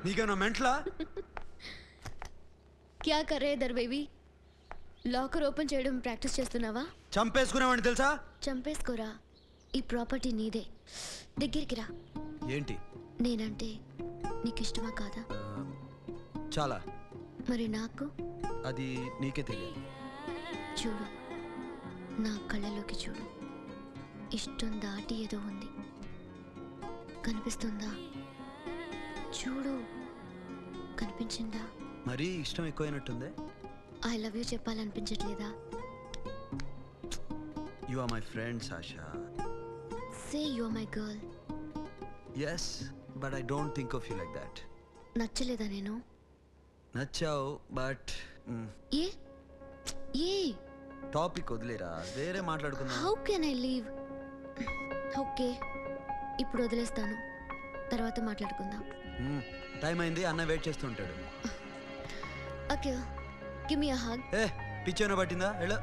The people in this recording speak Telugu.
నీకేనా మెంట్లా? క్యా కర్ రే ఇధర్ బేబీ? లాకర్ ఓపెన్ చేయడం ప్రాక్టీస్ చేస్తున్నావా? చంపేసుకునేవాడిని తెలుసా? చంపేసుకోరా, ఈ ప్రాపర్టీ నీదే. దగ్గరికి రా. ఏంటి? నేనంటే నీకు ఇష్టమా కాదా? చాలా. మరి నాకు? అది నీకే తెలియాలి. చూడు, నా కళ్ళలోకి చూడు. ఇష్టం దాటి ఏదో ఉంది, కనిపిస్తుందా? చూడు, కనిపించిందా? మరీ ఇష్టం ఎక్కువైనట్టుందే. ఐ లవ్ యూ చెప్పాలనిపించట్లేదా? You are my friend Sasha. Say you are my girl. Yes, but I don't think of you like that. నచ్చలేదా నేను? నచ్చావు, బట్ ఏ ఏ టాపిక్ వదిలేరా, వేరే మాట్లాడుకుందాం. How can I leave? Okay, ఇప్పుడు వదిలేస్తాను, తర్వాత మాట్లాడుకుందాం. టైం అయింది, అన్న వెయిట్ చేస్తూ ఉంటాడు. Okay, give me a hug. ఏ పిచ్చేనా పట్టిందా? వెళ్ళు.